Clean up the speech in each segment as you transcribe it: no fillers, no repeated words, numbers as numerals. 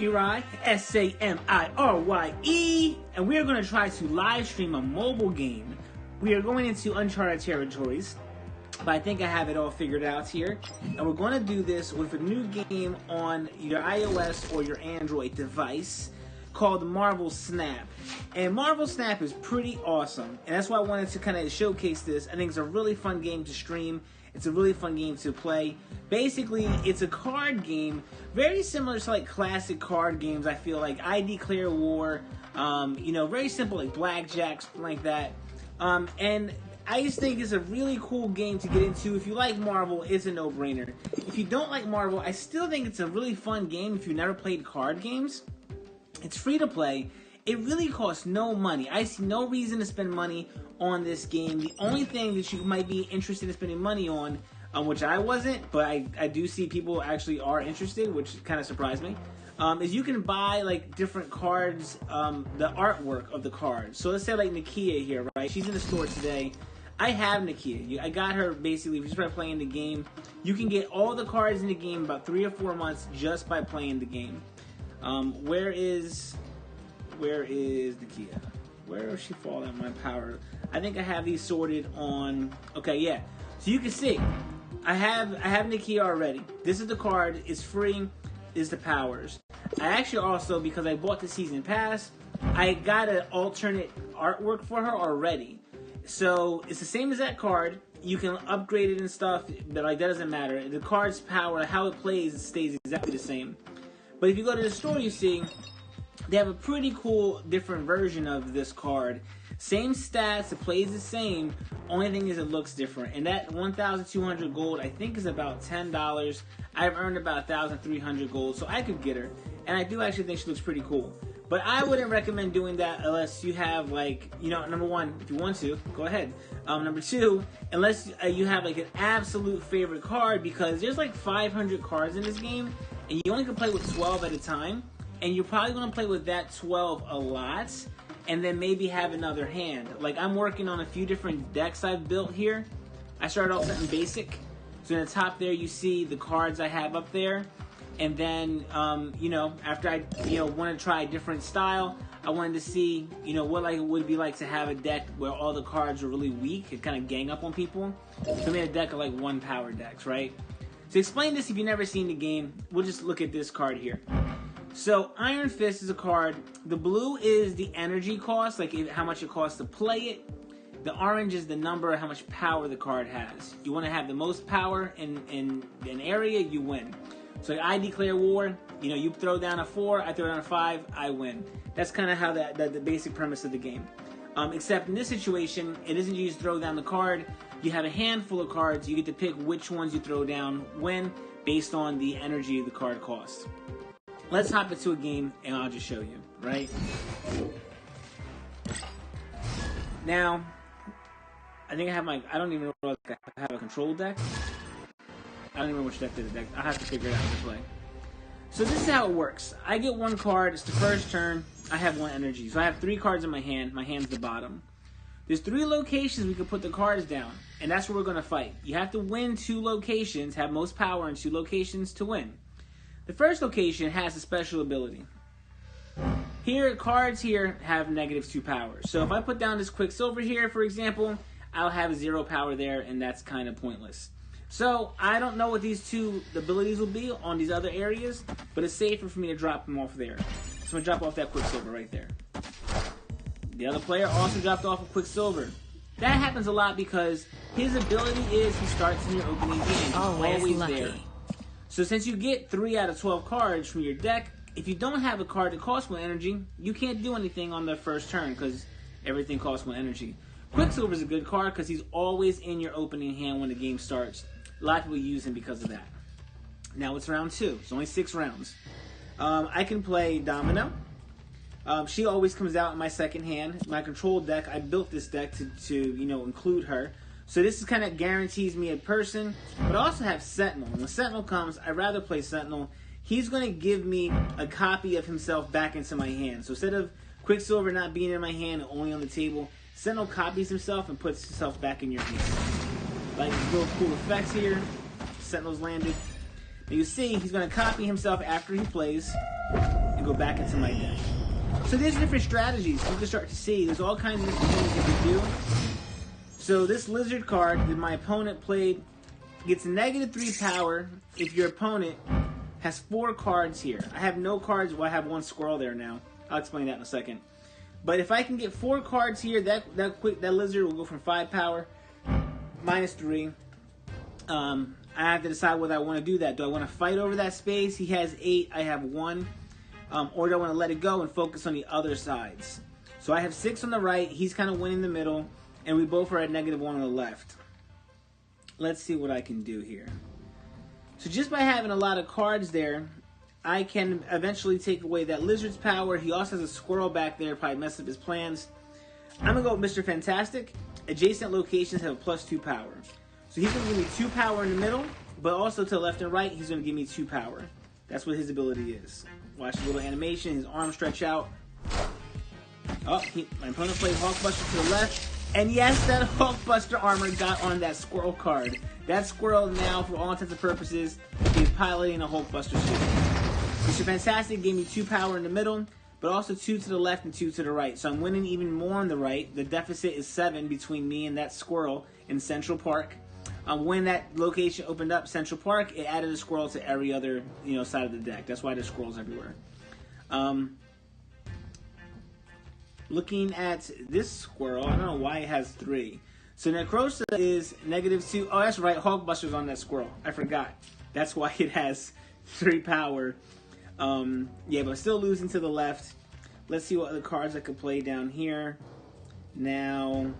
Samurai, Samirye, and we are going to try to live stream a mobile game. We are going into uncharted territories, but I think I have it all figured out here. And we're going to do this with a new game on your iOS or your Android device called Marvel Snap. And Marvel Snap is pretty awesome, and that's why I wanted to kind of showcase this. I think it's a really fun game to stream. It's a really fun game to play. Basically, it's a card game, very similar to like classic card games. I feel like I Declare War, very simple like blackjack, something like that. And I just think it's a really cool game to get into. If you like Marvel, it's a no-brainer. If you don't like Marvel, I still think it's a really fun game if you've never played card games. It's free to play. It really costs no money. I see no reason to spend money on this game. The only thing that you might be interested in spending money on, which I wasn't, but I do see people actually are interested, which kind of surprised me, is you can buy like different cards, the artwork of the cards. So let's say like Nakia here, right? She's in the store today. I have Nakia. I got her basically if you start playing the game. You can get all the cards in the game about 3 or 4 months just by playing the game. Where is Nakia? Where does she fall in my power? I think I have these sorted on. Okay, yeah. So you can see, I have Nakia already. This is the card. It's free. Is the powers. I actually also, because I bought the season pass, I got an alternate artwork for her already. So it's the same as that card. You can upgrade it and stuff, but like that doesn't matter. The card's power, how it plays, stays exactly the same. But if you go to the store, you see they have a pretty cool different version of this card. Same stats, it plays the same. Only thing is it looks different. And that 1,200 gold, I think, is about $10. I've earned about 1,300 gold, so I could get her. And I do actually think she looks pretty cool. But I wouldn't recommend doing that unless you have, like, number one, if you want to, go ahead. Number two, unless you have, like, an absolute favorite card, because there's, like, 500 cards in this game, and you only can play with 12 at a time. And you're probably going to play with that 12 a lot, and then maybe have another hand. Like, I'm working on a few different decks I've built here. I started off something basic. So in the top there, you see the cards I have up there. And then, after I, want to try a different style, I wanted to see, what it would be like to have a deck where all the cards are really weak and kind of gang up on people. So I made a deck of, like, 1 power decks, right? To explain this, if you've never seen the game, we'll just look at this card here. So, Iron Fist is a card. The blue is the energy cost, like how much it costs to play it. The orange is the number, how much power the card has. You want to have the most power in an area, you win. So, I Declare War, you throw down a 4, I throw down a 5, I win. That's kind of how the basic premise of the game. Except in this situation, it isn't you just throw down the card. You have a handful of cards. You get to pick which ones you throw down when, based on the energy the card costs. Let's hop into a game, and I'll just show you, right? Now, I think I have I don't even know if I have a control deck. I don't even know which deck is the deck. I'll have to figure it out to play. So this is how it works. I get 1 card. It's the first turn. I have 1 energy. So I have 3 cards in my hand. My hand's the bottom. There's 3 locations we can put the cards down, and that's where we're going to fight. You have to win 2 locations, have most power in 2 locations to win. The first location has a special ability. Here, cards here have -2 power. So if I put down this Quicksilver here, for example, I'll have 0 power there, and that's kind of pointless. So I don't know what these 2 abilities will be on these other areas, but it's safer for me to drop them off there. So I'm going to drop off that Quicksilver right there. The other player also dropped off a Quicksilver. That happens a lot because his ability is he starts in your opening game. Always lucky. There. So since you get 3 out of 12 cards from your deck, if you don't have a card that costs 1 energy, you can't do anything on the first turn because everything costs 1 energy. Quicksilver is a good card because he's always in your opening hand when the game starts. A lot of people use him because of that. Now it's round 2. It's only 6 rounds. I can play Domino. She always comes out in my second hand. My control deck, I built this deck to include her. So this kind of guarantees me a person, but I also have Sentinel. When Sentinel comes, I'd rather play Sentinel. He's going to give me a copy of himself back into my hand. So instead of Quicksilver not being in my hand and only on the table, Sentinel copies himself and puts himself back in your hand. Like real cool effects here. Sentinel's landed. Now you see, he's going to copy himself after he plays. go back into my deck. So there's different strategies you can start to see. There's all kinds of different things you can do. So this lizard card that my opponent played gets -3 power if your opponent has 4 cards here. I have no cards. Well, I have 1 squirrel there now. I'll explain that in a second. But if I can get 4 cards here, that lizard will go from 5 power -3. I have to decide whether I want to do that. Do I want to fight over that space? He has 8. I have 1. Or do I want to let it go and focus on the other sides? So I have 6 on the right. He's kind of winning the middle. And we both are at -1 on the left. Let's see what I can do here. So just by having a lot of cards there, I can eventually take away that lizard's power. He also has a squirrel back there, probably mess up his plans. I'm going to go with Mr. Fantastic. Adjacent locations have a +2 power. So he's going to give me 2 power in the middle, but also to the left and right, he's going to give me 2 power. That's what his ability is. Watch the little animation, his arms stretch out. Oh, my opponent played Hulkbuster to the left. And yes, that Hulkbuster armor got on that squirrel card. That squirrel now, for all intents and purposes, is piloting a Hulkbuster suit. Mr. Fantastic gave me 2 power in the middle, but also 2 to the left and 2 to the right. So I'm winning even more on the right. The deficit is 7 between me and that squirrel in Central Park. When that location opened up, Central Park, it added a squirrel to every other side of the deck. That's why there's squirrels everywhere. Looking at this squirrel, I don't know why it has 3. So Necrosa is -2. Oh, that's right. Hulkbuster's on that squirrel. I forgot. That's why it has 3 power. Yeah, but still losing to the left. Let's see what other cards I could play down here. Now,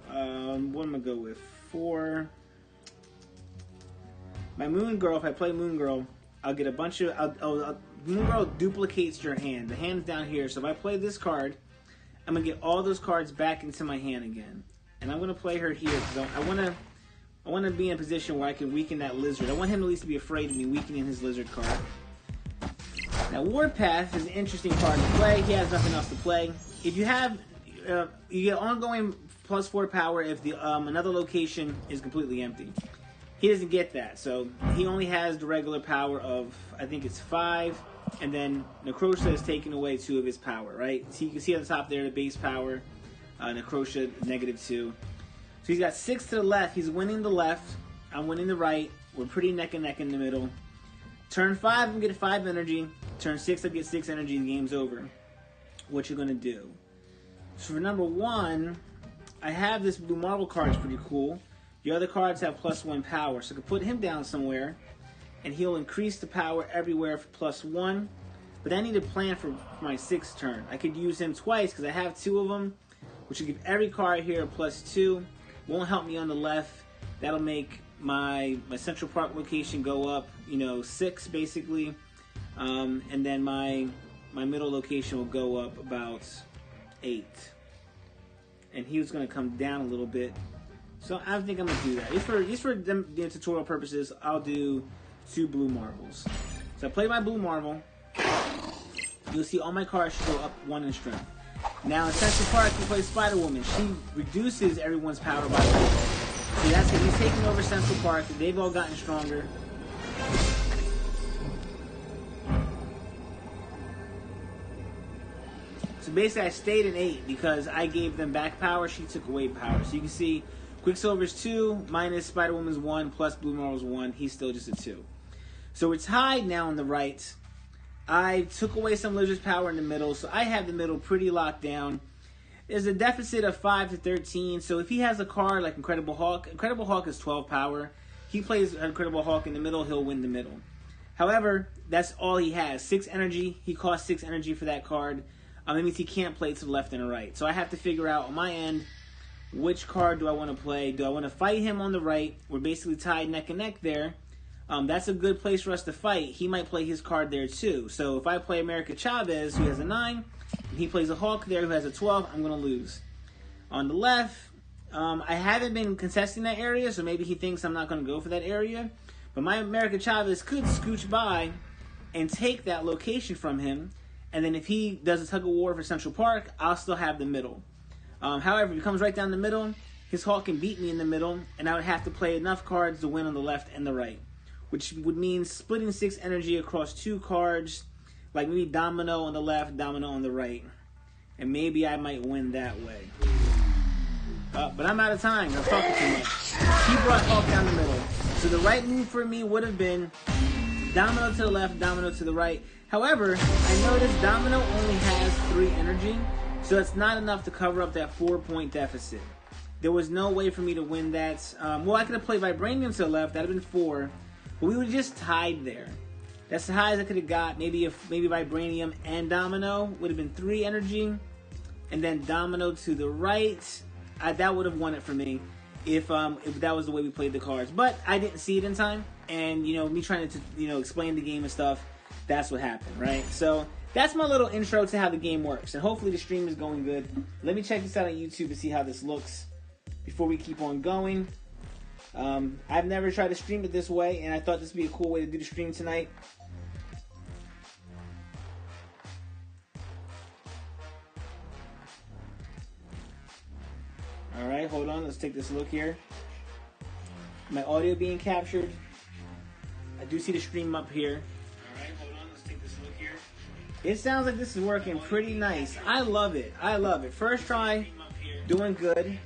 what am I going to go with? 4. My Moon Girl, if I play Moon Girl, I'll get a bunch of... Moon Girl duplicates your hand. The hand's down here. So if I play this card, I'm going to get all those cards back into my hand again. And I'm going to play her here because I want to be in a position where I can weaken that lizard. I want him at least to be afraid of me weakening his lizard card. Now, Warpath is an interesting card to play. He has nothing else to play. If you have... you get ongoing +4 power if the another location is completely empty. He doesn't get that, so he only has the regular power of, I think it's 5, and then Necrosa is taking away 2 of his power, right? So you can see on the top there the base power, Necrosa -2. So he's got 6 to the left. He's winning the left. I'm winning the right. We're pretty neck and neck in the middle. Turn 5, I'm getting 5 energy. Turn 6, I get 6 energy, and the game's over. What you're going to do? So for number 1, I have this blue marble card. It's pretty cool. The other cards have +1 power, so I could put him down somewhere, and he'll increase the power everywhere for +1. But I need to plan for my 6th turn. I could use him twice because I have 2 of them, which will give every card here a +2. Won't help me on the left. That'll make my Central Park location go up, 6 basically, and then my middle location will go up about 8. And he was going to come down a little bit. So I think I'm going to do that. Just for tutorial purposes, I'll do 2 blue marbles. So I play my blue marble. You'll see all my cards should go up 1 in strength. Now in Central Park, you play Spider-Woman. She reduces everyone's power by 1. So that's it. He's taking over Central Park. They've all gotten stronger. So basically, I stayed in 8 because I gave them back power. She took away power. So you can see Quicksilver's 2 minus Spider-Woman's 1 plus Blue Marvel's 1. He's still just a 2. So we're tied now on the right. I took away some Lizard's power in the middle, so I have the middle pretty locked down. There's a deficit of 5 to 13, so if he has a card like Incredible Hulk is 12 power. He plays Incredible Hulk in the middle, he'll win the middle. However, that's all he has. 6 energy. He costs 6 energy for that card. That means he can't play to the left and the right. So I have to figure out on my end, which card do I want to play? Do I want to fight him on the right? We're basically tied neck and neck there. That's a good place for us to fight. He might play his card there too. So if I play America Chavez, who has a 9, and he plays a Hulk there who has a 12, I'm going to lose. On the left, I haven't been contesting that area, so maybe he thinks I'm not going to go for that area. But my America Chavez could scooch by and take that location from him. And then if he does a tug of war for Central Park, I'll still have the middle. However, if he comes right down the middle, his Hulk can beat me in the middle, and I would have to play enough cards to win on the left and the right, which would mean splitting 6 energy across 2 cards, Like maybe Domino on the left, Domino on the right. And maybe I might win that way. But I'm out of time. I'm talking too much. He brought Hulk down the middle. So the right move for me would have been Domino to the left, Domino to the right. However, I noticed Domino only has 3 energy. So it's not enough to cover up that 4-point deficit. There was no way for me to win that. Well, I could have played Vibranium to the left. That would have been 4. But we were just tied there. That's the highest I could have got. Maybe Vibranium and Domino would have been 3 energy. And then Domino to the right. That would have won it for me if that was the way we played the cards. But I didn't see it in time. And, me trying to, explain the game and stuff, that's what happened, right? So that's my little intro to how the game works. And hopefully the stream is going good. Let me check this out on YouTube to see how this looks before we keep on going. I've never tried to stream it this way, and I thought this would be a cool way to do the stream tonight. Alright, hold on. Let's take this look here. My audio being captured. I do see the stream up here. Alright, hold on. Let's take this look here. It sounds like this is working pretty nice. I love it. I love it. First try, doing good.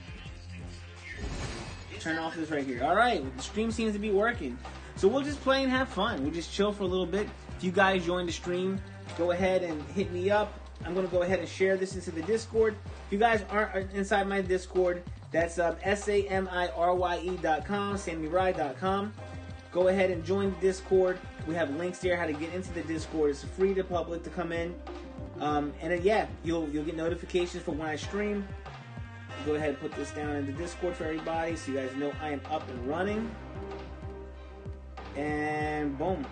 Turn off this right here. Alright, the stream seems to be working. So we'll just play and have fun. We'll just chill for a little bit. If you guys join the stream, go ahead and hit me up. I'm going to go ahead and share this into the Discord. If you guys aren't inside my Discord, that's SAMIRYE.com, SammyRye.com. Go ahead and join the Discord. We have links there how to get into the Discord. It's free to public to come in. And then, yeah, you'll get notifications for when I stream. Go ahead and put this down in the Discord for everybody so you guys know I am up and running. And boom.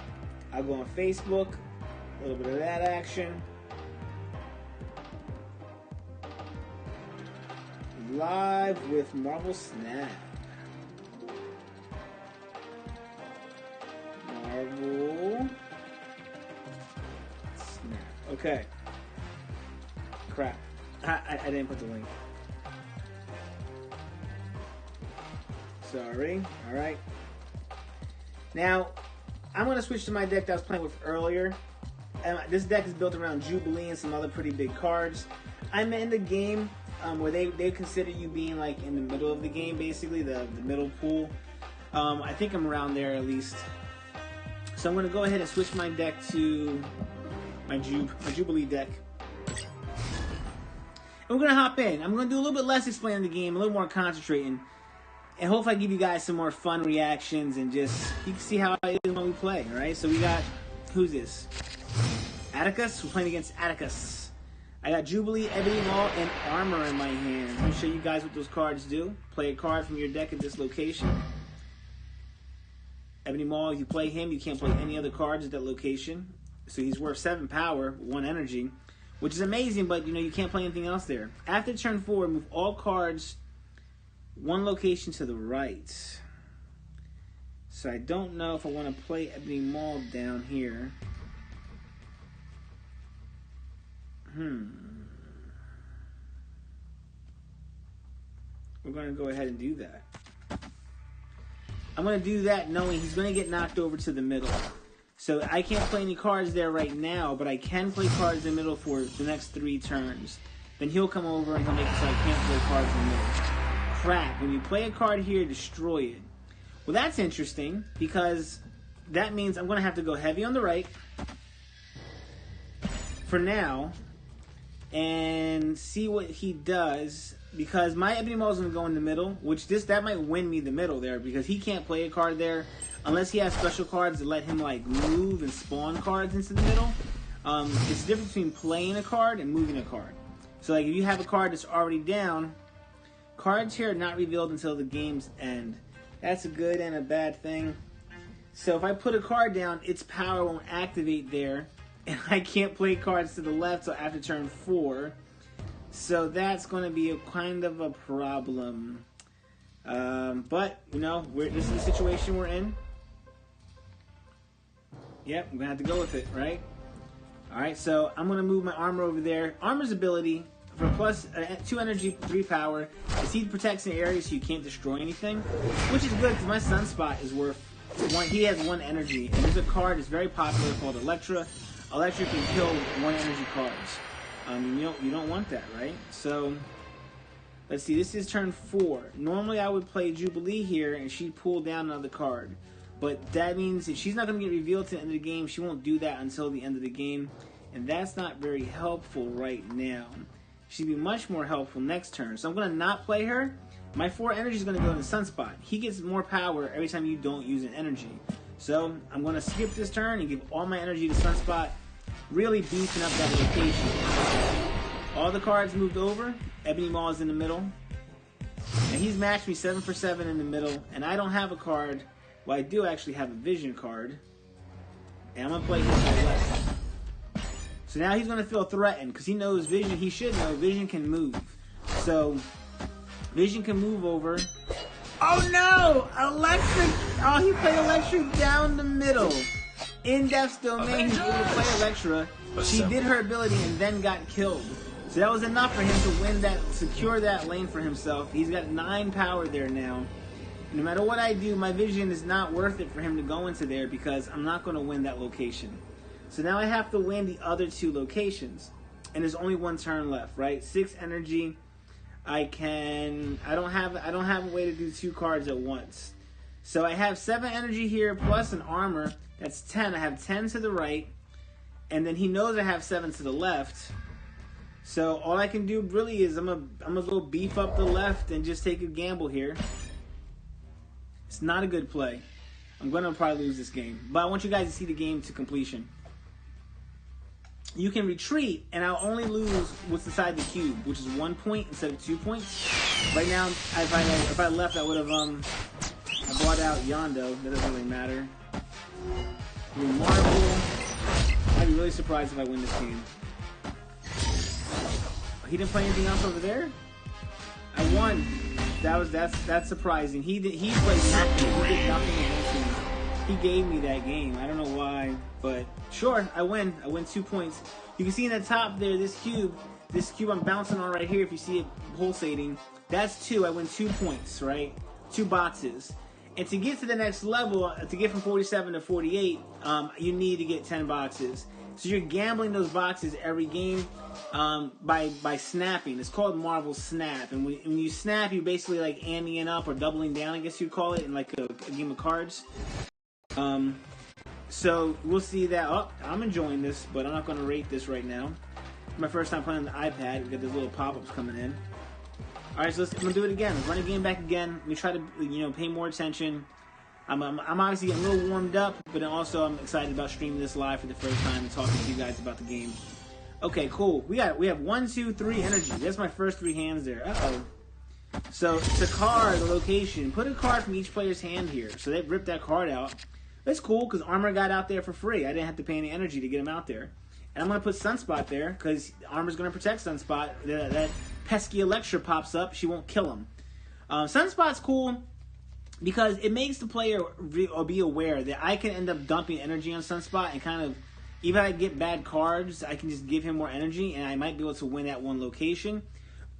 I'll go on Facebook. A little bit of that action. Live with Marvel Snap. Marvel Snap. Okay. Crap. I didn't put the link. Sorry. Alright. Now, I'm going to switch to my deck that I was playing with earlier. And this deck is built around Jubilee and some other pretty big cards. I'm in the game where they consider you being like in the middle of the game, basically, the middle pool. I think I'm around there at least. So I'm going to go ahead and switch my deck to my Jubilee deck. And we're going to hop in. I'm going to do a little bit less explaining the game, a little more concentrating. And hopefully I give you guys some more fun reactions and just, you can see how it is when we play, alright? So we got, who's this? Atticus? We're playing against Atticus. I got Jubilee, Ebony Maw, and Armor in my hand. Let me show you guys what those cards do. Play a card from your deck at this location. Ebony Maw, if you play him, you can't play any other cards at that location. So he's worth 7 power, 1 energy, which is amazing, but you can't play anything else there. After turn 4, move all cards 1 location to the right. So I don't know if I want to play Ebony Maw down here. We're going to go ahead and do that. I'm going to do that knowing he's going to get knocked over to the middle. So I can't play any cards there right now, but I can play cards in the middle for the next 3 turns. Then he'll come over and he'll make it so I can't play cards in the middle. Crap, when you play a card here, destroy it. Well, that's interesting, because that means I'm going to have to go heavy on the right for now and see what he does, because my Ebony Maw is going to go in the middle, which that might win me the middle there, because he can't play a card there unless he has special cards that let him like move and spawn cards into the middle. It's the difference between playing a card and moving a card. So like if you have a card that's already down, cards here are not revealed until the game's end. That's a good and a bad thing. So if I put a card down, its power won't activate there, and I can't play cards to the left until after turn 4. So that's going to be a kind of a problem. But, this is the situation we're in. Yep, I'm going to have to go with it, right? Alright, so I'm going to move my Armor over there. Armor's ability, for plus 2 energy, 3 power, is he protects an area so you can't destroy anything. Which is good, because my Sunspot is worth 1. He has 1 energy. And there's a card that's very popular called Electra. Electric can kill 1 energy cards. You don't want that, right? So let's see. This is turn 4. Normally I would play Jubilee here, and she'd pull down another card. But that means if she's not going to get revealed to the end of the game, she won't do that until the end of the game. And that's not very helpful right now. She'd be much more helpful next turn. So I'm going to not play her. My 4 energy is going to go into Sunspot. He gets more power every time you don't use an energy. So I'm going to skip this turn and give all my energy to Sunspot, really beefing up that location. All the cards moved over. Ebony Maw is in the middle. And he's matched me 7 for 7 in the middle. And I don't have a card. Well, I do actually have a Vision card. And I'm going to play his to the left. So now he's going to feel threatened because he knows Vision. He should know Vision can move. So Vision can move over. Oh no! Electric! Oh, he played Electric down the middle. In Death's Domain, he was able to play Electra. She did her ability and then got killed. So that was enough for him to win that, secure that lane for himself. He's got 9 power there now. No matter what I do, my Vision is not worth it for him to go into there because I'm not going to win that location. So now I have to win the other 2 locations. And there's only 1 turn left, right? 6 energy. I don't have a way to do 2 cards at once. So I have 7 energy here plus an armor. That's 10. I have 10 to the right. And then he knows I have 7 to the left. So all I can do really is I'm gonna go beef up the left and just take a gamble here. It's not a good play. I'm gonna probably lose this game. But I want you guys to see the game to completion. You can retreat, and I'll only lose what's inside the cube, which is 1 point instead of 2 points. Right now, if I left, I would have I bought out Yondo. That doesn't really matter. Marvel. I'd be really surprised if I win this game. He didn't play anything else over there. I won. That's surprising. He played nothing. He did nothing against me. He gave me that game. I don't know why, but sure, I win. I win 2 points. You can see in the top there, this cube I'm bouncing on right here. If you see it pulsating, that's 2. I win 2 points, right? 2 boxes. And to get to the next level, to get from 47 to 48, you need to get 10 boxes. So you're gambling those boxes every game by snapping. It's called Marvel Snap. And when you snap, you're basically like amming up or doubling down, I guess you'd call it, in like a game of cards. So we'll see that. Oh, I'm enjoying this, but I'm not going to rate this right now. My first time playing on the iPad. We got those little pop-ups coming in. All right, so I'm gonna do it again. Let's run the game back again. Let me try to, pay more attention. I'm obviously getting a little warmed up, but also I'm excited about streaming this live for the first time and talking to you guys about the game. Okay, cool. We have 1, 2, 3 energy. That's my first 3 hands there. Uh-oh. So the card, the location. Put a card from each player's hand here. So they ripped that card out. That's cool because Armor got out there for free. I didn't have to pay any energy to get him out there. And I'm going to put Sunspot there because Armor's going to protect Sunspot. That pesky Electra pops up. She won't kill him. Sunspot's cool because it makes the player be aware that I can end up dumping energy on Sunspot and kind of, even if I get bad cards, I can just give him more energy and I might be able to win at one location.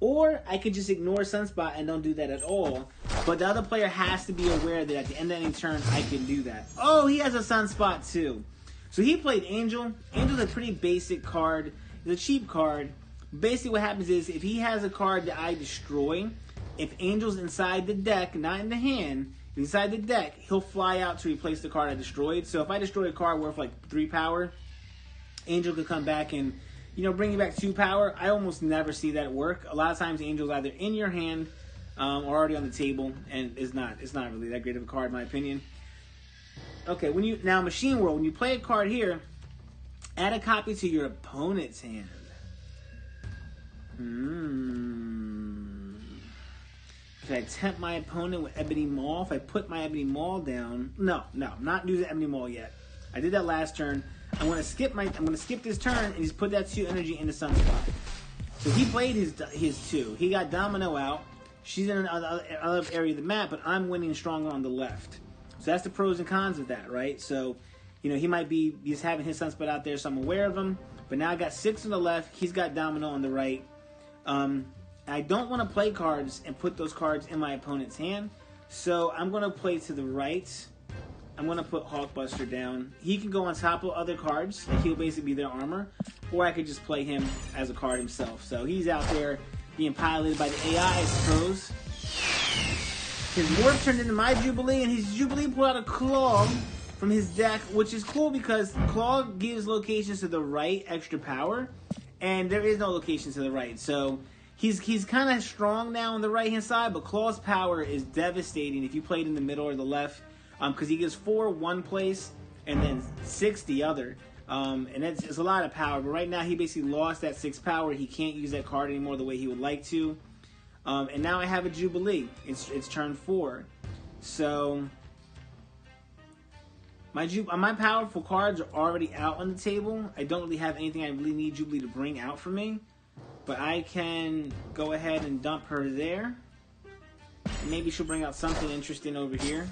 Or I could just ignore Sunspot and don't do that at all. But the other player has to be aware that at the end of any turn, I can do that. Oh, he has a Sunspot too. So he played Angel. Angel's a pretty basic card. It's a cheap card. Basically what happens is if he has a card that I destroy, if Angel's inside the deck, not in the hand, inside the deck, he'll fly out to replace the card I destroyed. So if I destroy a card worth like 3 power, Angel could come back and bring you back 2 power. I almost never see that work. A lot of times Angel's either in your hand or already on the table, and it's not really that great of a card in my opinion. Okay, now Machine World, when you play a card here, add a copy to your opponent's hand. Can I tempt my opponent with Ebony Maw? If I put my Ebony Maw down, no, I'm not using Ebony Maw yet. I did that last turn. I'm gonna skip this turn and just put that 2 energy into Sunspot. So he played his 2. He got Domino out. She's in another area of the map, but I'm winning stronger on the left. So that's the pros and cons of that, right? So, he might be just having his Sunspot out there, so I'm aware of him. But now I got 6 on the left. He's got Domino on the right. I don't want to play cards and put those cards in my opponent's hand. So I'm going to play to the right. I'm going to put Hulkbuster down. He can go on top of other cards. Like, he'll basically be their armor. Or I could just play him as a card himself. So he's out there being piloted by the AI, I suppose. His Morph turned into my Jubilee, and his Jubilee pulled out a Claw from his deck, which is cool because Claw gives locations to the right extra power, and there is no location to the right. So he's kind of strong now on the right-hand side, but Claw's power is devastating if you play it in the middle or the left, because he gives 4 one place and then 6 the other. And it's a lot of power, but right now he basically lost that 6 power. He can't use that card anymore the way he would like to. And now I have a Jubilee. It's turn 4. So my powerful cards are already out on the table. I don't really have anything I really need Jubilee to bring out for me. But I can go ahead and dump her there. Maybe she'll bring out something interesting over here.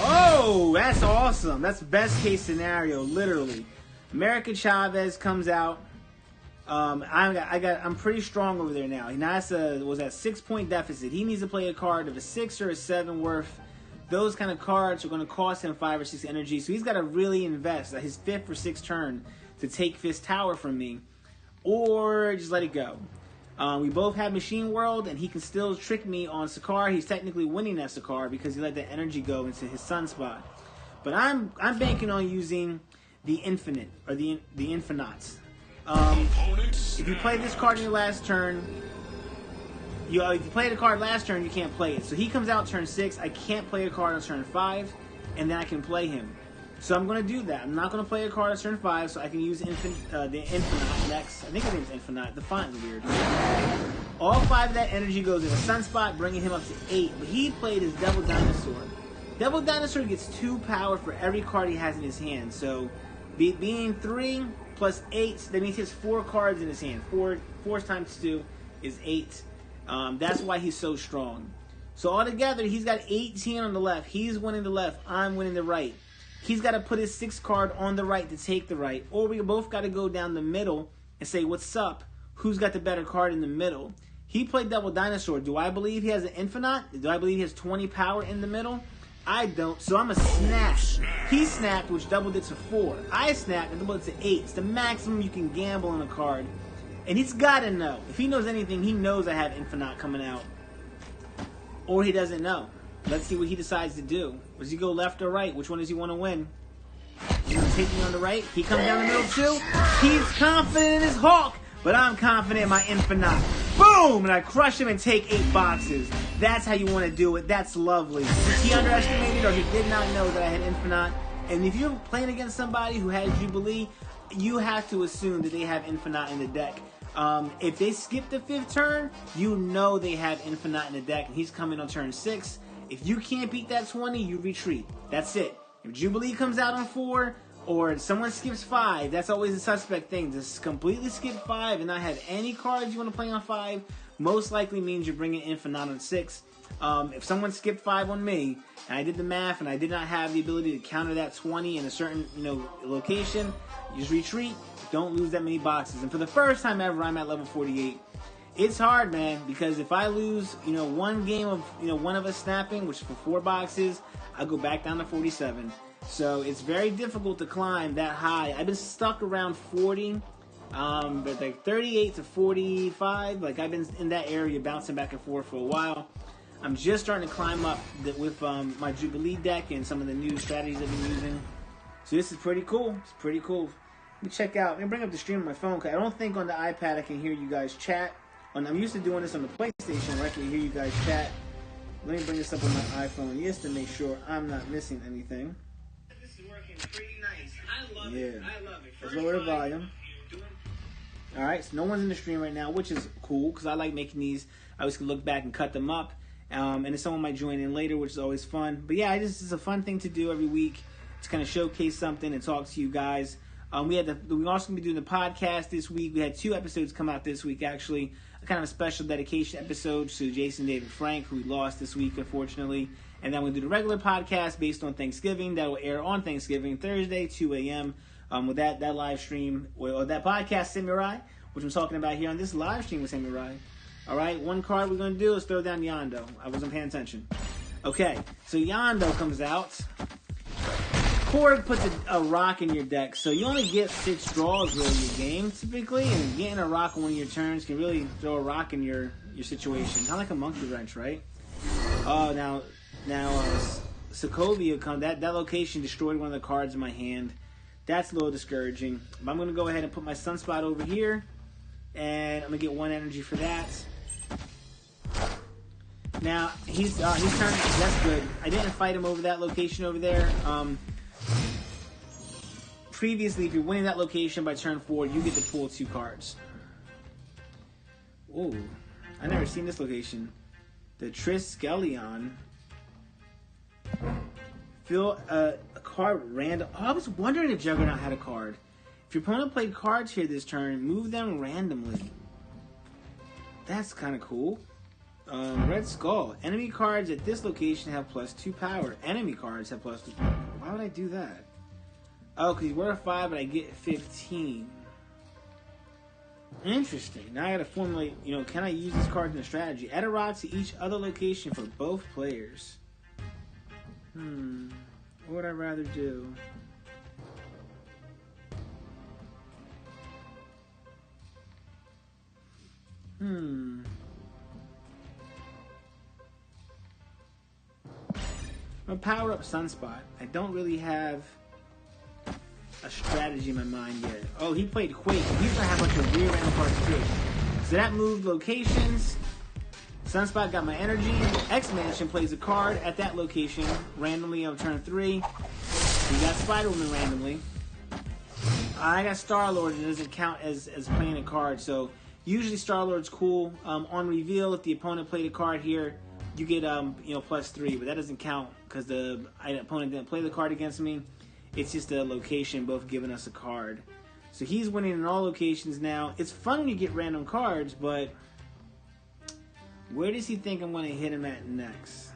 Oh, that's awesome. That's best case scenario, literally. America Chavez comes out. I'm pretty strong over there now. Nasa was at 6-point deficit. He needs to play a card of a 6 or a 7 worth. Those kind of cards are going to cost him 5 or 6 energy. So he's got to really invest his 5th or 6th turn to take Fist Tower from me, or just let it go. We both have Machine World, and he can still trick me on Sakaar. He's technically winning that Sakaar because he let that energy go into his Sunspot. But I'm banking on using the Infinite, or the Infinite. If you play this card in your last turn, if you play the card last turn, you can't play it. So he comes out turn 6. I can't play a card on turn 5, and then I can play him. So I'm going to do that. I'm not going to play a card on turn 5, so I can use the Infinite next. I think his name's Infinite. The font is weird. All 5 of that energy goes in a Sunspot, bringing him up to 8. But he played his Devil Dinosaur. Devil Dinosaur gets 2 power for every card he has in his hand. So being 3 plus 8, that means he has 4 cards in his hand. 4 times 2 is 8. That's why he's so strong. So altogether, he's got 18 on the left. He's winning the left. I'm winning the right. He's got to put his 6th card on the right to take the right. Or we both got to go down the middle and say, what's up? Who's got the better card in the middle? He played Devil Dinosaur. Do I believe he has an Infinite? Do I believe he has 20 power in the middle? I don't. So I'm a snap. He snapped, which doubled it to 4. I snapped and doubled it to 8. It's the maximum you can gamble on a card. And he's got to know. If he knows anything, he knows I have Infinite coming out. Or he doesn't know. Let's see what he decides to do. Does he go left or right? Which one does he want to win? He's going to take me on the right. He comes down the middle too. He's confident in his Hulk, but I'm confident in my Infinite. Boom! And I crush him and take 8 boxes. That's how you want to do it. That's lovely. He underestimated, or he did not know that I had Infinite. And if you're playing against somebody who has Jubilee, you have to assume that they have Infinite in the deck. If they skip the 5th turn, you know they have Infinite in the deck, and he's coming on turn 6. If you can't beat that 20, you retreat. That's it. If Jubilee comes out on 4, or someone skips 5, that's always a suspect thing. Just completely skip 5 and not have any cards you want to play on 5, most likely means you're bringing Infinite on 6. If someone skipped 5 on me, and I did the math, and I did not have the ability to counter that 20 in a certain location, you just retreat. Don't lose that many boxes. And for the first time ever, I'm at level 48. It's hard, man, because if I lose, one game of, one of us snapping, which is for 4 boxes, I go back down to 47. So it's very difficult to climb that high. I've been stuck around 40, but like 38 to 45. Like I've been in that area bouncing back and forth for a while. I'm just starting to climb up with my Jubilee deck and some of the new strategies I've been using. So this is pretty cool. It's pretty cool. Let me check out. Let me bring up the stream on my phone, because I don't think on the iPad I can hear you guys chat. I'm used to doing this on the PlayStation where I can hear you guys chat. Let me bring this up on my iPhone just to make sure I'm not missing anything. This is working pretty nice. I love it. I love it. Let's lower the volume. Alright, so no one's in the stream right now, which is cool, because I like making these. I always can look back and cut them up. And then someone might join in later, which is always fun. But yeah, it's a fun thing to do every week to kind of showcase something and talk to you guys. We also going to be doing the podcast this week. We had 2 episodes come out this week, actually. A kind of a special dedication episode to Jason David Frank, who we lost this week, unfortunately. And then we'll do the regular podcast based on Thanksgiving. That will air on Thanksgiving, Thursday, 2 a.m. With that live stream, or that podcast, Samurai, which I'm talking about here on this live stream with Samurai. All right, one card we're going to do is throw down Yondo. I wasn't paying attention. Okay, so Yando comes out. Korg puts a rock in your deck, so you only get 6 draws really in your game, typically, and getting a rock on one of your turns can really throw a rock in your situation. Kind of like a monkey wrench, right? Oh, now Sokovia comes. That location destroyed one of the cards in my hand. That's a little discouraging. But I'm going to go ahead and put my Sunspot over here, and I'm going to get 1 energy for that. Now, he's turning. That's good. I didn't fight him over that location over there. Previously, if you're winning that location by turn 4, you get to pull 2 cards. Ooh, I've never seen this location. The Triskelion. Fill a card random. Oh, I was wondering if Juggernaut had a card. If your opponent played cards here this turn, move them randomly. That's kind of cool. Red Skull. Enemy cards at this location have +2 power. Enemy cards have +2 power. Why would I do that? Oh, because he's worth 5, but I get 15. Interesting. Now I gotta formulate, can I use this card in a strategy? Add a rock to each other location for both players. What would I rather do? I'm gonna power up Sunspot. I don't really have a strategy in my mind yet. Oh, he played Quake. He's gonna have a bunch of weird random cards too. So that moved locations. Sunspot got my energy. X-Mansion plays a card at that location randomly on turn 3. We got Spider-Woman randomly. I got Star-Lord, and it doesn't count as playing a card. So usually Star-Lord's cool. On reveal, if the opponent played a card here, you get +3, but that doesn't count because the opponent didn't play the card against me. It's just a location both giving us a card. So he's winning in all locations now. It's fun when you get random cards, but where does he think I'm going to hit him at next?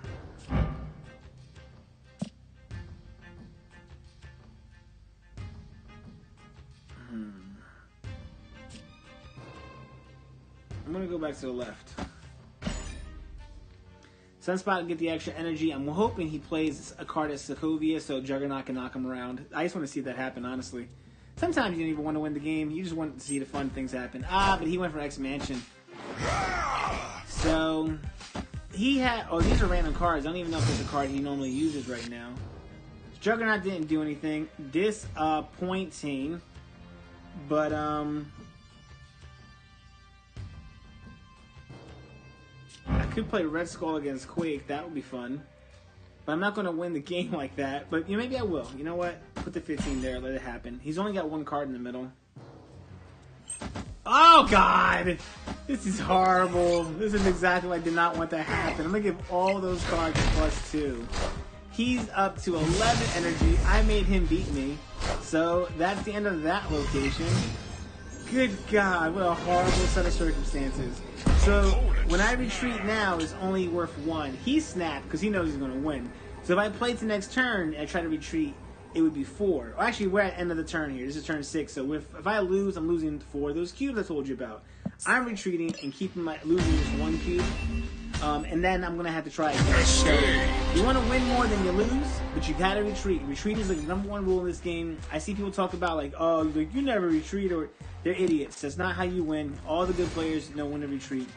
I'm going to go back to the left. Sunspot will get the extra energy. I'm hoping he plays a card as Sokovia so Juggernaut can knock him around. I just want to see that happen, honestly. Sometimes you don't even want to win the game. You just want to see the fun things happen. But he went for X-Mansion. So, he had... Oh, these are random cards. I don't even know if there's a card he normally uses right now. Juggernaut didn't do anything. Disappointing. But, I could play Red Skull against Quake. That would be fun. But I'm not going to win the game like that. But maybe I will. You know what? Put the 15 there. Let it happen. He's only got 1 card in the middle. Oh, God! This is horrible. This is exactly what I did not want to happen. I'm going to give all those cards +2. He's up to 11 energy. I made him beat me. So that's the end of that location. Good God, what a horrible set of circumstances. So when I retreat now, it's only worth 1. He snapped because he knows he's going to win. So if I play to next turn and I try to retreat, it would be 4. Well, actually, we're at the end of the turn here. This is turn 6. So if I lose, I'm losing 4. Those cubes I told you about. I'm retreating and keeping losing just 1 cube. And then I'm going to have to try again. So you want to win more than you lose, but you got to retreat. Retreat is the #1 rule in this game. I see people talk about you never retreat, or they're idiots. That's not how you win. All the good players know when to retreat.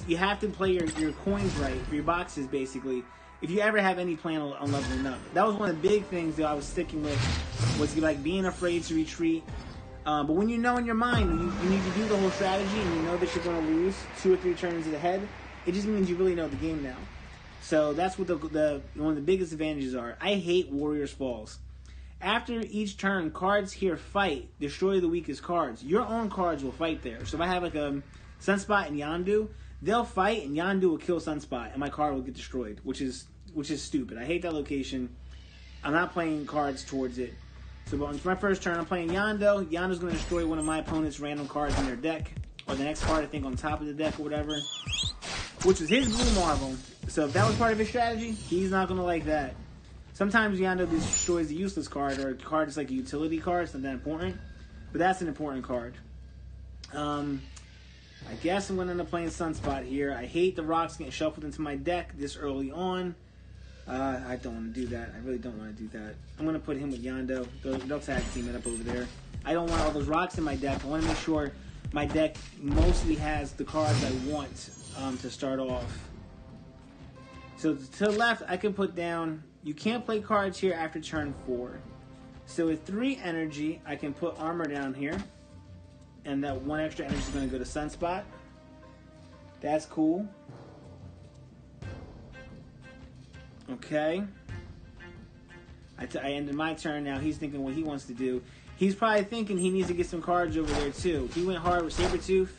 You have to play your coins right, your boxes basically, if you ever have any plan on leveling up. That was one of the big things that I was sticking with, was being afraid to retreat. But when you know in your mind you need to do the whole strategy and you know that you're going to lose 2 or 3 turns ahead, it just means you really know the game now. So that's what one of the biggest advantages are. I hate Warrior's Falls. After each turn, cards here fight, destroy the weakest cards. Your own cards will fight there. So if I have Sunspot and Yondu, they'll fight and Yondu will kill Sunspot and my card will get destroyed, which is stupid. I hate that location. I'm not playing cards towards it. So on my first turn, I'm playing Yondu. Yondu's going to destroy one of my opponent's random cards in their deck, or the next card I think on top of the deck or whatever, which is his Blue Marvel. So if that was part of his strategy, he's not going to like that. Sometimes Yondu destroys the useless card, or a card that's like a utility card. It's not that important, but that's an important card. I guess I'm going to end up playing Sunspot here. I hate the rocks getting shuffled into my deck this early on. I don't want to do that. I really don't want to do that. I'm going to put him with Yondo. They'll tag team it up over there. I don't want all those rocks in my deck. I want to make sure my deck mostly has the cards I want to start off. So to the left, I can put down, you can't play cards here after turn 4. So with 3 energy, I can put armor down here. And that 1 extra energy is going to go to Sunspot. That's cool. Okay. I ended my turn now. He's thinking what he wants to do. He's probably thinking he needs to get some cards over there too. He went hard with Sabretooth.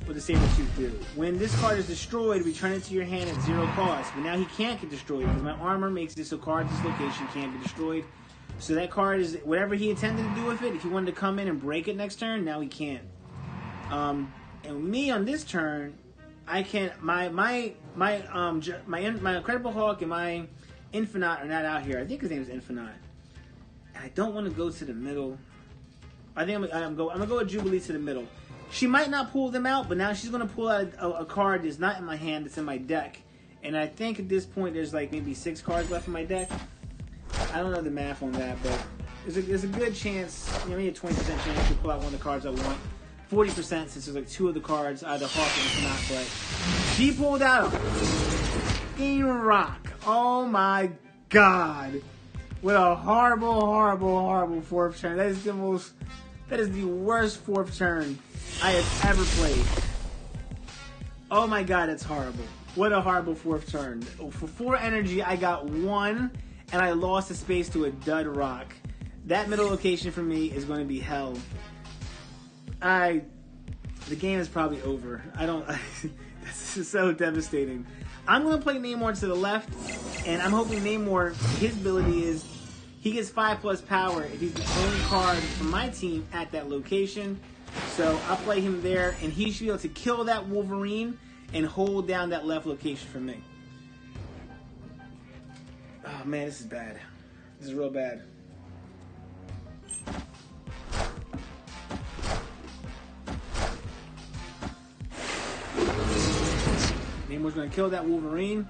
What does Sabretooth do? When this card is destroyed, return it to your hand at 0 cost. But now he can't get destroyed because my armor makes it so card dislocation can't be destroyed. So that card is whatever he intended to do with it. If he wanted to come in and break it next turn, now he can't. And me on this turn, I can't. My Incredible Hulk and my Infinite are not out here. I think his name is Infinite. And I don't want to go to the middle. I think I'm gonna go with Jubilee to the middle. She might not pull them out, but now she's gonna pull out a card that's not in my hand, that's in my deck. And I think at this point there's like maybe 6 cards left in my deck. I don't know the math on that, but there's a good chance, maybe a 20% chance to pull out one of the cards I want. 40% since there's like 2 of the cards, either Hawk or not, but she pulled out a fucking rock. Oh my god. What a horrible, horrible, horrible 4th turn. That is the worst 4th turn I have ever played. Oh my god, that's horrible. What a horrible 4th turn. For 4 energy, I got 1, and I lost the space to a dud rock. That middle location for me is going to be hell. The game is probably over. This is so devastating. I'm going to play Namor to the left, and I'm hoping Namor, his ability is he gets 5+ power if he's the only card from my team at that location. So I'll play him there, and he should be able to kill that Wolverine and hold down that left location for me. Oh man, this is bad. This is real bad. Namor's gonna kill that Wolverine.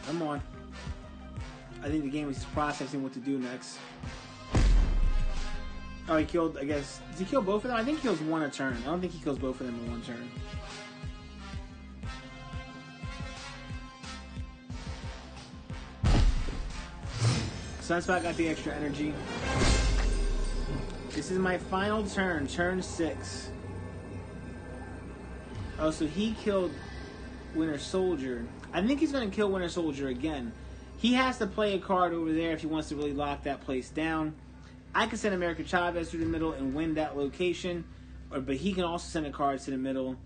Come on. I think the game is processing what to do next. Oh, he killed, I guess. Does he kill both of them? I think he kills 1 a turn. I don't think he kills both of them in 1 turn. Sunspot got the extra energy. This is my final turn, turn 6. Oh, so he killed Winter Soldier. I think he's going to kill Winter Soldier again. He has to play a card over there if he wants to really lock that place down. I can send America Chavez through the middle and win that location, but he can also send a card to the middle.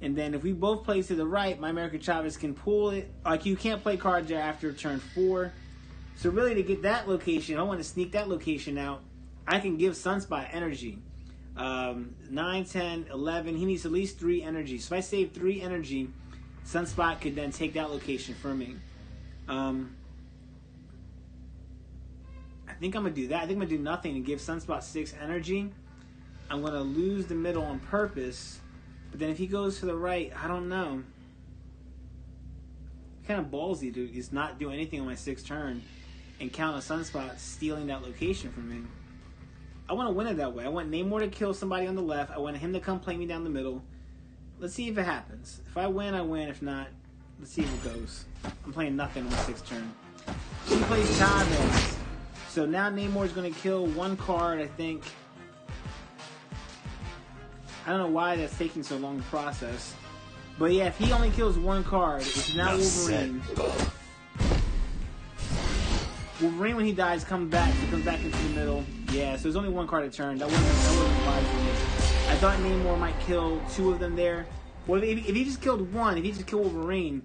And then if we both play to the right, my America Chavez can pull it. Like, you can't play cards there after turn 4. So really, to get that location, I want to sneak that location out. I can give Sunspot energy. 9, 10, 11. He needs at least 3 energy. So if I save 3 energy, Sunspot could then take that location for me. I think I'm going to do that. I think I'm going to do nothing and give Sunspot 6 energy. I'm going to lose the middle on purpose. But then if he goes to the right, I don't know. Kind of ballsy to just not do anything on my 6th turn and count a Sunspot stealing that location from me. I want to win it that way. I want Namor to kill somebody on the left. I want him to come play me down the middle. Let's see if it happens. If I win, I win. If not, let's see if it goes. I'm playing nothing on my 6th turn. She plays Chavez. So now Namor's going to kill 1 card, I think. I don't know why that's taking so long to process. But yeah, if he only kills 1 card, it's now Wolverine. Wolverine, when he dies, comes back. He comes back into the middle. Yeah, so there's only 1 card a turn. That wasn't wise for me. I thought Namor might kill 2 of them there. Well, if he just killed 1, if he just killed Wolverine,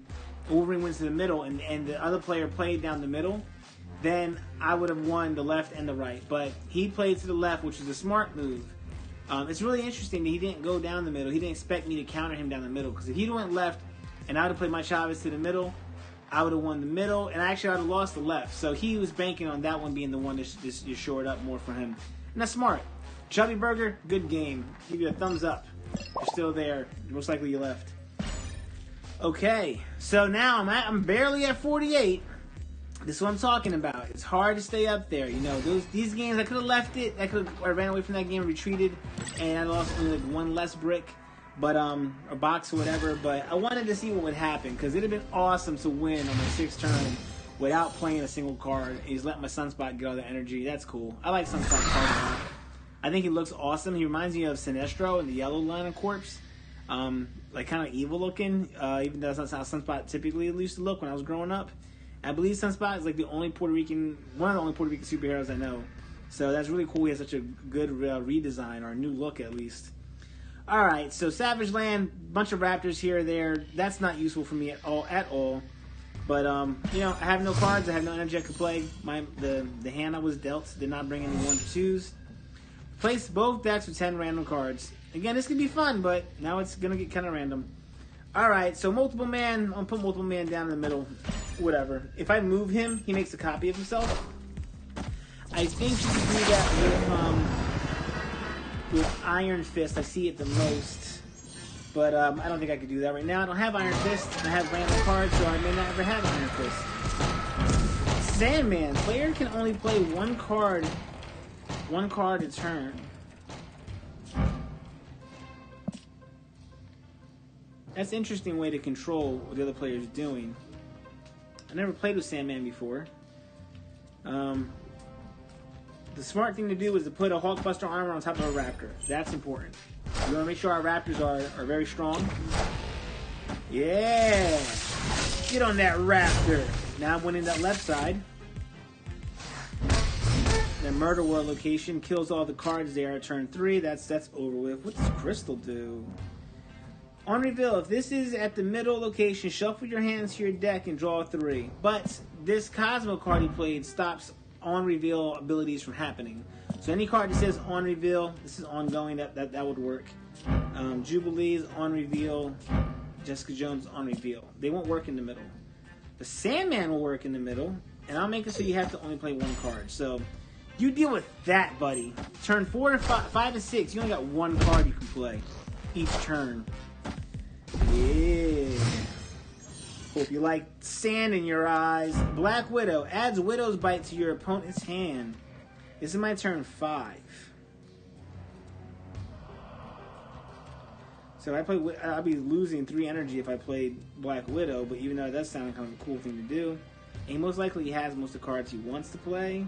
and Wolverine went to the middle, and the other player played down the middle, then I would have won the left and the right. But he played to the left, which is a smart move. It's really interesting that he didn't go down the middle. He didn't expect me to counter him down the middle. Because if he went left and I would have played my Chavez to the middle, I would have won the middle. And actually, I would have lost the left. So he was banking on that one being the one that just shored up more for him. And that's smart. Chubby Burger, good game. Give you a thumbs up. You're still there. Most likely you left. Okay, so now I'm barely at 48. This is what I'm talking about. It's hard to stay up there. You know, these games, I could have left it. I ran away from that game, retreated, and I lost only like one less brick, but or box or whatever. But I wanted to see what would happen because it'd have been awesome to win on my 6th turn without playing a single card. And just let my Sunspot get all the energy. That's cool. I like Sunspot card a lot. I think he looks awesome. He reminds me of Sinestro in the yellow line of Corpse. Like kind of evil looking, even though that's not how Sunspot typically used to look when I was growing up. I believe Sunspot is like one of the only Puerto Rican superheroes I know. So that's really cool. He has such a good redesign, or a new look at least. Alright, so Savage Land, bunch of raptors here or there. That's not useful for me at all. But, you know, I have no cards. I have no energy I could play. The hand I was dealt did not bring any 1s or 2s. Place both decks with 10 random cards. Again, this could be fun, but now it's going to get kind of random. Alright, so multiple man. I'm going to put multiple man down in the middle. Whatever. If I move him, he makes a copy of himself. I think you can do that with Iron Fist. I see it the most. But I don't think I could do that right now. I don't have Iron Fist. I have random cards, so I may not ever have Iron Fist. Sandman. Player can only play one card a turn. That's an interesting way to control what the other player is doing. I never played with Sandman before. The smart thing to do is to put a Hulkbuster armor on top of a Raptor. That's important. You want to make sure our Raptors are very strong. Yeah! Get on that Raptor! Now I'm winning that left side. The Murder World location kills all the cards there at turn 3. That's over with. What does Crystal do? On reveal, if this is at the middle location, shuffle your hands to your deck and draw 3. But this Cosmo card he played stops on reveal abilities from happening. So any card that says on reveal, this is ongoing, that would work. Jubilee's on reveal, Jessica Jones on reveal. They won't work in the middle. The Sandman will work in the middle, and I'll make it so you have to only play one card. So you deal with that, buddy. Turn 4 to 5 and 6, you only got one card you can play each turn. Yeah. Hope you like sand in your eyes. Black Widow adds Widow's Bite to your opponent's hand. This is my turn 5. So I'll be losing 3 energy if I played Black Widow, but even though it does sound kind of a cool thing to do, and most likely he has most of the cards he wants to play.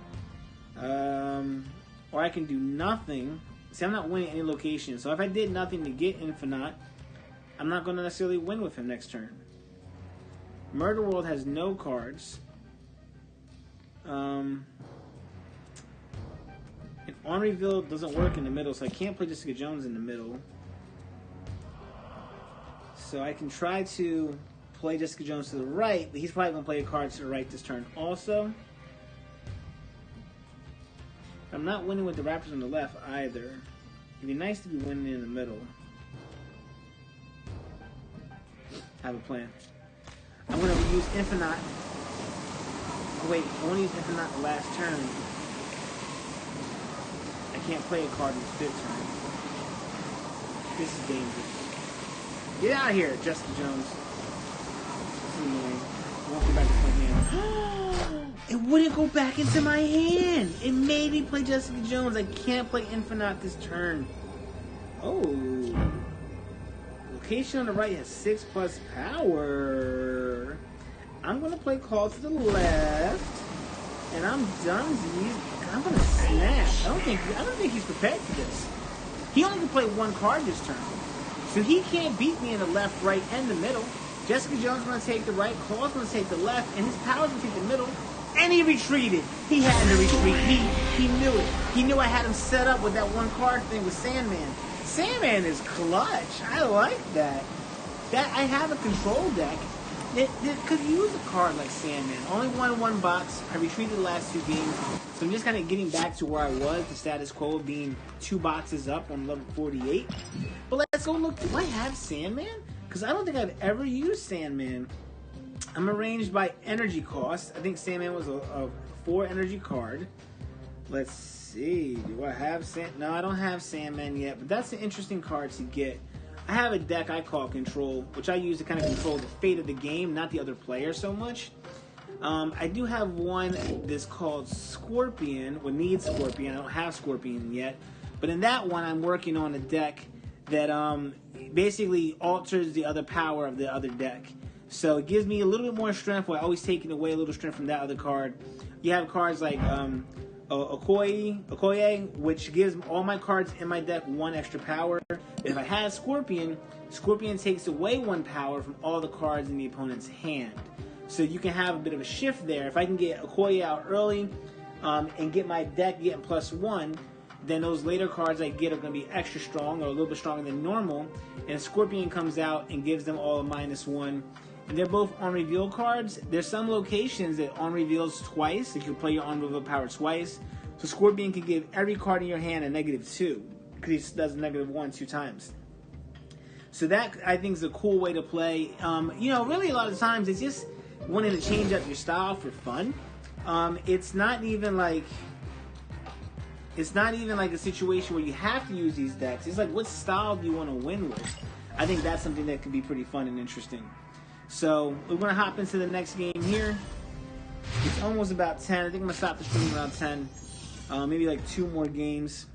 Or I can do nothing. See, I'm not winning any location, so if I did nothing to get Infinite, I'm not going to necessarily win with him next turn. Murder World has no cards. And on reveal doesn't work in the middle, so I can't play Jessica Jones in the middle. So I can try to play Jessica Jones to the right, but he's probably going to play a card to the right this turn also. I'm not winning with the Raptors on the left either. It'd be nice to be winning in the middle. Have a plan. I'm going to use Infinite. Oh wait, I want to use Infinite the last turn. I can't play a card in the 5th turn. This is dangerous. Get out of here, Jessica Jones. This is annoying. It won't go back into my hand. It wouldn't go back into my hand. It made me play Jessica Jones. I can't play Infinite this turn. Oh. Location on the right has 6+ power. I'm gonna play Call to the left, and I'm done. I'm gonna snap. I don't think he's prepared for this. He only can play one card this turn, so he can't beat me in the left, right, and the middle. Jessica Jones is gonna take the right. Claw's gonna take the left, and his power's gonna take the middle. And he retreated. He had to retreat. He knew it. He knew I had him set up with that one card thing with Sandman. Sandman is clutch. I like that. I have a control deck that could use a card like Sandman. Only won 1 box. I retreated the last 2 games. So I'm just kind of getting back to where I was, the status quo of being 2 boxes up on level 48. But let's go look. Do I have Sandman? Because I don't think I've ever used Sandman. I'm arranged by energy cost. I think Sandman was a 4 energy card. Let's see. Do I have No, I don't have Sandman yet, but that's an interesting card to get. I have a deck I call Control, which I use to kind of control the fate of the game, not the other player so much. I do have one that's called Scorpion, or needs Scorpion. I don't have Scorpion yet. But in that one, I'm working on a deck that basically alters the other power of the other deck. So it gives me a little bit more strength while always taking away a little strength from that other card. You have cards like Okoye, which gives all my cards in my deck 1 extra power. If I had Scorpion, Scorpion takes away 1 power from all the cards in the opponent's hand. So you can have a bit of a shift there. If I can get Okoye out early and get my deck getting +1, then those later cards I get are going to be extra strong or a little bit stronger than normal. And Scorpion comes out and gives them all a -1. And they're both on reveal cards. There's some locations that on reveals twice. If you play your on reveal power twice. So Scorpion can give every card in your hand a -2. Because he does -1 2 times. So that, I think, is a cool way to play. Really a lot of times it's just wanting to change up your style for fun. It's not even like a situation where you have to use these decks. It's like, what style do you want to win with? I think that's something that could be pretty fun and interesting. So we're going to hop into the next game here. It's almost about 10. I think I'm going to stop the stream around 10. Maybe like 2 more games.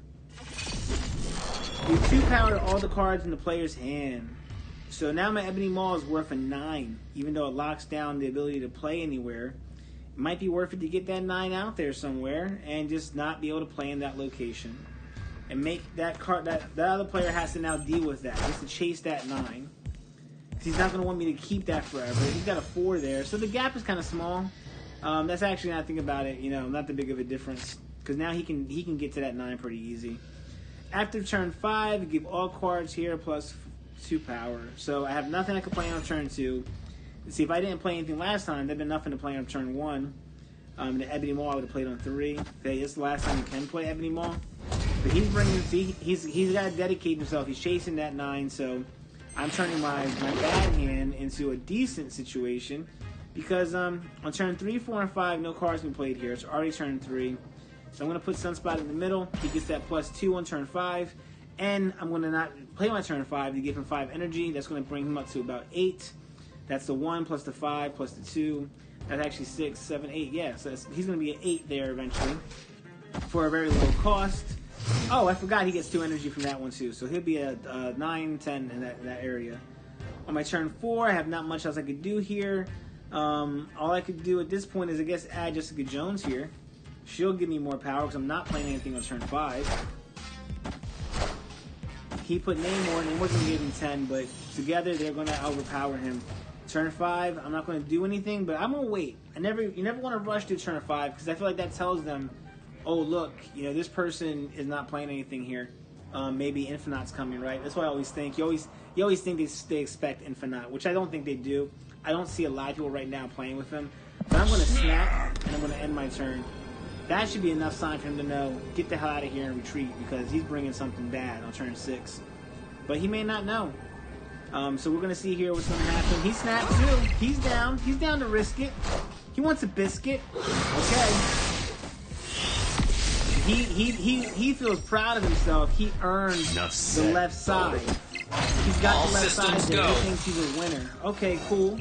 We 2 powered all the cards in the player's hand. So now my Ebony Maw is worth a 9, even though it locks down the ability to play anywhere. It might be worth it to get that 9 out there somewhere and just not be able to play in that location. And make that card, that other player has to now deal with that. He has to chase that 9. He's not going to want me to keep that forever. He's got a 4 there, so the gap is kind of small. That's actually, not think about it, not that big of a difference. Because now he can get to that 9 pretty easy. After turn 5, you give all cards here +2 power. So I have nothing I can play on turn 2. See, if I didn't play anything last time, there'd been nothing to play on turn 1. The Ebony Maw I would have played on 3. Okay, this is the last time you can play Ebony Maw. But he's bringing, see, he's got to dedicate himself. He's chasing that 9, so I'm turning my bad hand into a decent situation. Because on turn 3, 4, and 5, no cards been played here. It's already turn 3. So I'm going to put Sunspot in the middle. He gets that +2 on turn 5. And I'm going to not play my turn 5 to give him 5 energy. That's going to bring him up to about 8. That's the 1 plus the 5 plus the 2. That's actually 6, 7, 8. Yeah, so he's going to be an 8 there eventually for a very low cost. Oh, I forgot he gets 2 energy from that one too. So he'll be a 9, 10 in that area. On my turn 4, I have not much else I could do here. All I could do at this point is, I guess, add Jessica Jones here. She'll give me more power because I'm not playing anything on turn 5. He put Namor, and Namor's going to give him 10, but together they're going to overpower him. Turn 5, I'm not going to do anything, but I'm going to wait. You never want to rush to turn 5 because I feel like that tells them, oh, look, this person is not playing anything here. Maybe Infinite's coming, right? That's what I always think. You always think they expect Infinite, which I don't think they do. I don't see a lot of people right now playing with them. But I'm going to snap, and I'm going to end my turn. That should be enough sign for him to know, get the hell out of here and retreat, because he's bringing something bad on turn 6. But he may not know. So we're going to see here what's going to happen. He snapped too. He's down. He's down to risk it. He wants a biscuit. Okay. He feels proud of himself. He earned the left side. He's got the left side there. He thinks he's a winner. Okay, cool.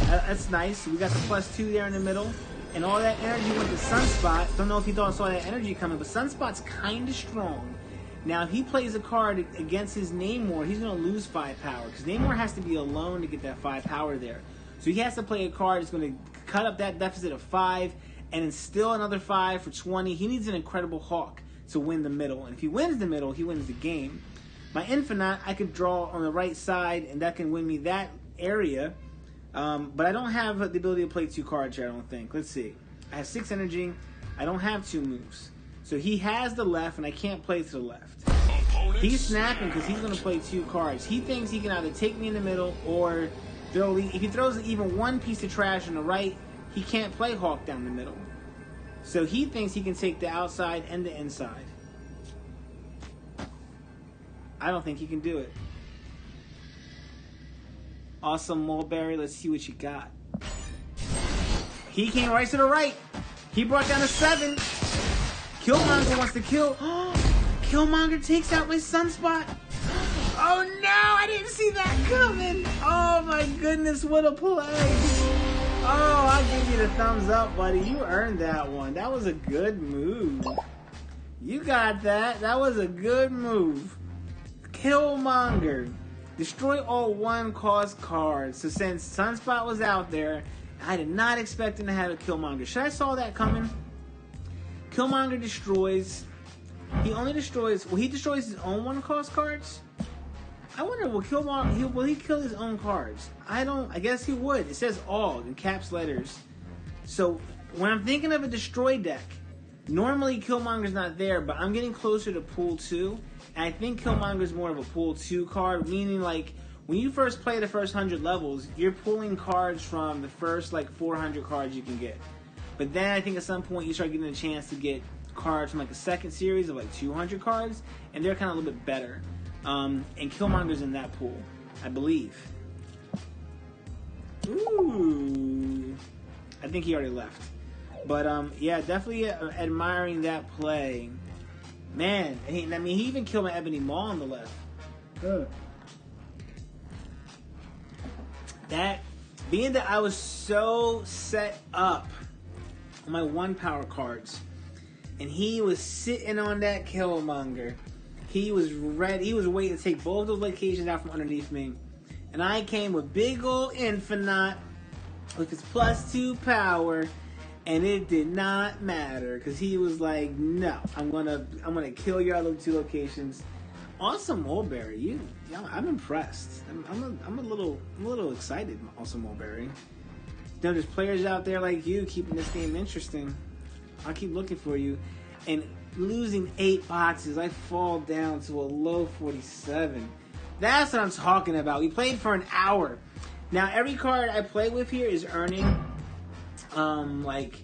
That's nice. We got the +2 there in the middle. And all that energy went to Sunspot. Don't know if he saw that energy coming, but Sunspot's kind of strong. Now, if he plays a card against his Namor, he's going to lose 5 power. Because Namor has to be alone to get that 5 power there. So he has to play a card that's going to cut up that deficit of 5 and instill another 5 for 20. He needs an Incredible Hulk to win the middle. And if he wins the middle, he wins the game. My Infinite, I could draw on the right side, and that can win me that area. But I don't have the ability to play 2 cards here, I don't think. Let's see. I have 6 energy. I don't have 2 moves. So he has the left, and I can't play to the left. He's snapping because he's going to play 2 cards. He thinks he can either take me in the middle or throw. If he throws even one piece of trash on the right, he can't play Hawk down the middle. So he thinks he can take the outside and the inside. I don't think he can do it. Awesome, Mulberry. Let's see what you got. He came right to the right. He brought down a 7. Killmonger wants to kill. Killmonger takes out my Sunspot. Oh no, I didn't see that coming. Oh my goodness, what a play. Oh, I'll give you the thumbs up, buddy. You earned that one. That was a good move. You got that. That was a good move. Killmonger. Destroy all 1-cost cards. So since Sunspot was out there, I did not expect him to have a Killmonger. Should I saw that coming? Killmonger destroys. He only destroys. Well, he destroys his own 1-cost cards. I wonder, will he kill his own cards? I guess he would. It says all in caps letters. So when I'm thinking of a destroy deck, normally Killmonger's not there, but I'm getting closer to pool 2. And I think Killmonger's more of a pool 2 card, meaning like when you first play the first 100 levels, you're pulling cards from the first like 400 cards you can get. But then I think at some point you start getting a chance to get cards from like a second series of like 200 cards, and they're kind of a little bit better. And Killmonger's in that pool, I believe. Ooh. I think he already left. But yeah, definitely admiring that play. Man, he even killed my Ebony Maw on the left. That, being that I was so set up on my 1-power cards, and he was sitting on that Killmonger. He was ready. He was waiting to take both those locations out from underneath me. And I came with big ol' Infinite with his +2 power, and it did not matter because he was like, "No, I'm gonna kill your other 2 locations." Awesome Mulberry, I'm impressed. I'm a little excited. Awesome Mulberry. There's players out there like you keeping this game interesting. I'll keep looking for you. And losing 8 boxes, I fall down to a low 47. That's what I'm talking about. We played for an hour. Now every card I play with here is earning like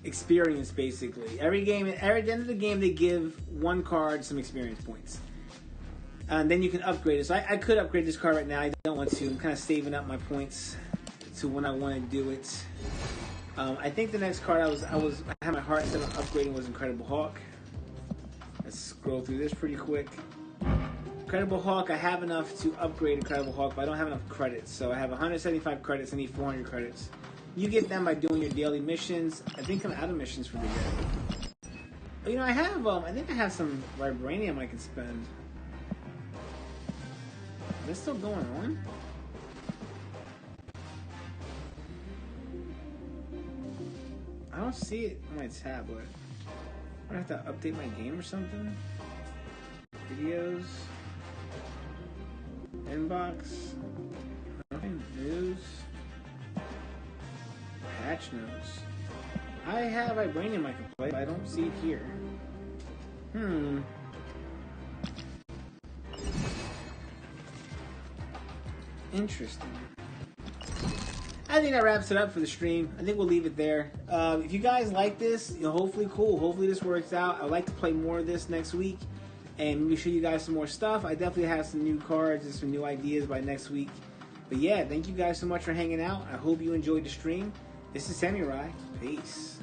experience basically. Every game, at the end of the game, they give 1 card some experience points. And then you can upgrade it. So I could upgrade this card right now. I don't want to. I'm kind of saving up my points to when I want to do it. I think the next card I had my heart set on upgrading was Incredible Hulk. Let's scroll through this pretty quick. Incredible Hulk, I have enough to upgrade Incredible Hulk, but I don't have enough credits. So I have 175 credits. I need 400 credits. You get them by doing your daily missions. I think I'm out of missions for the day. I have I think I have some vibranium I can spend. Is this still going on? I don't see it on my tablet. I have to update my game or something. Videos. Inbox. Nothing. News. Patch notes. I have Vibranium I can play, but I don't see it here. Interesting. I think that wraps it up for the stream. I think we'll leave it there. If you guys like this, hopefully cool. Hopefully this works out. I'd like to play more of this next week and maybe show you guys some more stuff. I definitely have some new cards and some new ideas by next week. But yeah, thank you guys so much for hanging out. I hope you enjoyed the stream. This is Samurai. Peace.